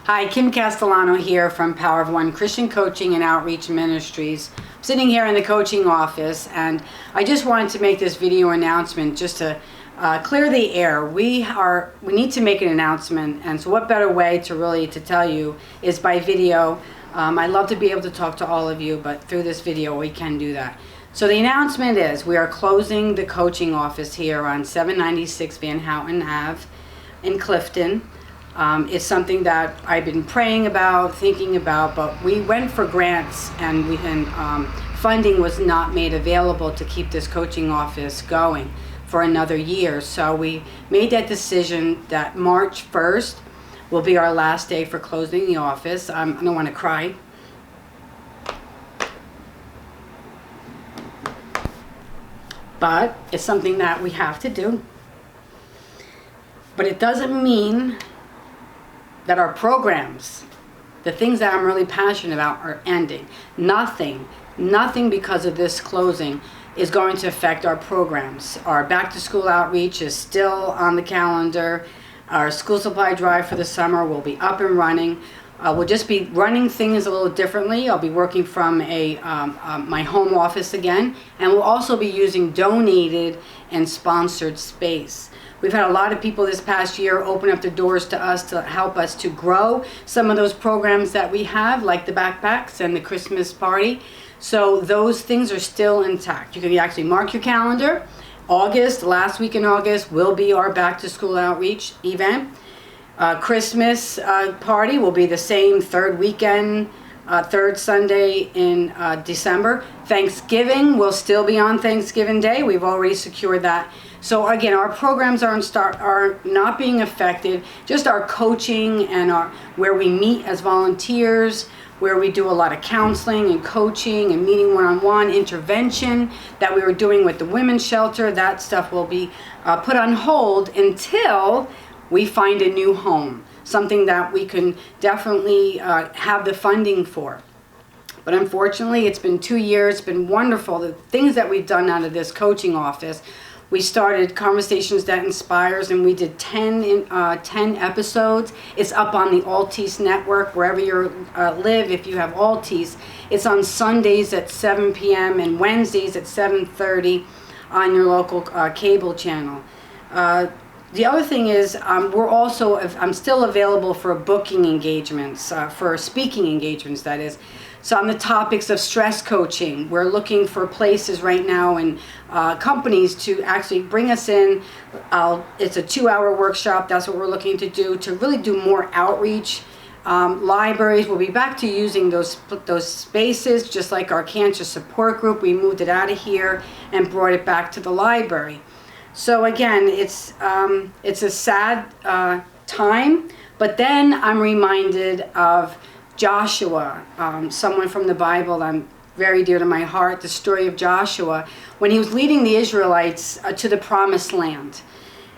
Hi, Kim Castellano here from Power of One Christian Coaching and Outreach Ministries. I'm sitting here in the coaching office, and I just wanted to make this video announcement just to clear the air. We need to make an announcement, and so what better way to tell you is by video. I'd love to be able to talk to all of you, but through this video we can do that. So the announcement is we are closing the coaching office here on 796 Van Houten Ave in Clifton. It's something that I've been praying about, thinking about, but we went for grants and funding was not made available to keep this coaching office going for another year. So we made that decision that March 1st will be our last day for closing the office. I don't want to cry. But it's something that we have to do. But it doesn't mean that our programs, the things that I'm really passionate about, are ending. Nothing because of this closing is going to affect our programs. Our back to school outreach is still on the calendar. Our school supply drive for the summer will be up and running. We'll just be running things a little differently. I'll be working from my home office again, and we'll also be using donated and sponsored space. We've had a lot of people this past year open up their doors to us to help us to grow some of those programs that we have, like the backpacks and the Christmas party. So those things are still intact. You can actually mark your calendar. August, last week in August, will be our back to school outreach event. Christmas party will be the same third weekend, third Sunday in December. Thanksgiving will still be on Thanksgiving Day. We've already secured that. So again, our programs are not being affected. Just our coaching and where we meet as volunteers, where we do a lot of counseling and coaching and meeting one-on-one intervention that we were doing with the women's shelter. That stuff will be put on hold until we find a new home, something that we can definitely have the funding for. But unfortunately, it's been 2 years. It's been wonderful. The things that we've done out of this coaching office. We started Conversations That Inspires, and we did 10 episodes. It's up on the Altis network, wherever you live. If you have Altis, it's on Sundays at 7 p.m. and Wednesdays at 7:30 on your local cable channel. The other thing is I'm still available for booking engagements, for speaking engagements, that is. So on the topics of stress coaching, we're looking for places right now and companies to actually bring us in. It's a 2-hour workshop. That's what we're looking to do, to really do more outreach. Libraries, we'll be back to using those spaces, just like our cancer support group. We moved it out of here and brought it back to the library. So again, it's a sad time, but then I'm reminded of Joshua, someone from the Bible I'm very dear to my heart, the story of Joshua, when he was leading the Israelites to the promised land.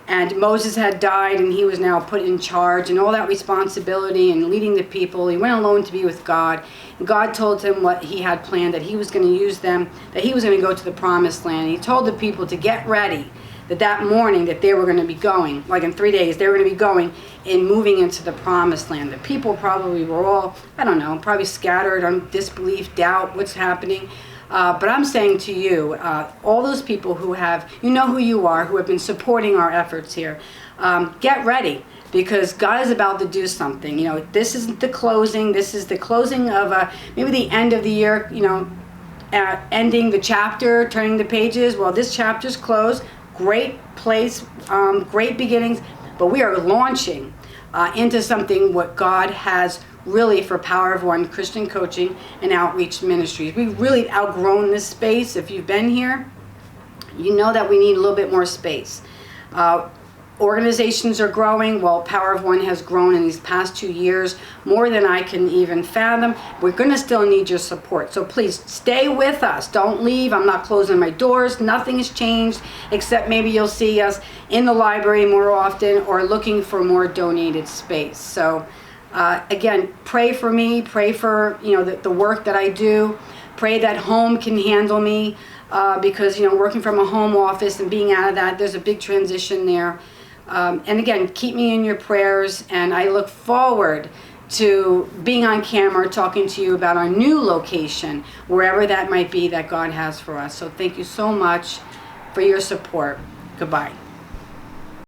And Moses had died, and he was now put in charge, and all that responsibility and leading the people. He went alone to be with God. And God told him what he had planned, that he was going to use them, that he was going to go to the promised land. He told the people to get ready, that morning that they were going to be going, like in 3 days, they were going to be going and moving into the promised land. The people probably were all, I don't know, probably scattered on disbelief, doubt, what's happening. But I'm saying to you, all those people who have, you know who you are, who have been supporting our efforts here, get ready, because God is about to do something. You know, this isn't the closing. This is the closing of maybe the end of the year, you know, ending the chapter, turning the pages. Well, this chapter's closed. Great place, great beginnings, but we are launching into something what God has really for Power of One Christian Coaching and Outreach Ministries. We've really outgrown this space. If you've been here, you know that we need a little bit more space. Organizations are growing. Well, Power of One has grown in these past 2 years more than I can even fathom. We're going to still need your support. So please stay with us. Don't leave. I'm not closing my doors. Nothing has changed, except maybe you'll see us in the library more often or looking for more donated space. So again, pray for me. Pray for the work that I do. Pray that home can handle me because working from a home office and being out of that, there's a big transition there. And again, keep me in your prayers, and I look forward to being on camera, talking to you about our new location, wherever that might be that God has for us. So thank you so much for your support. Goodbye.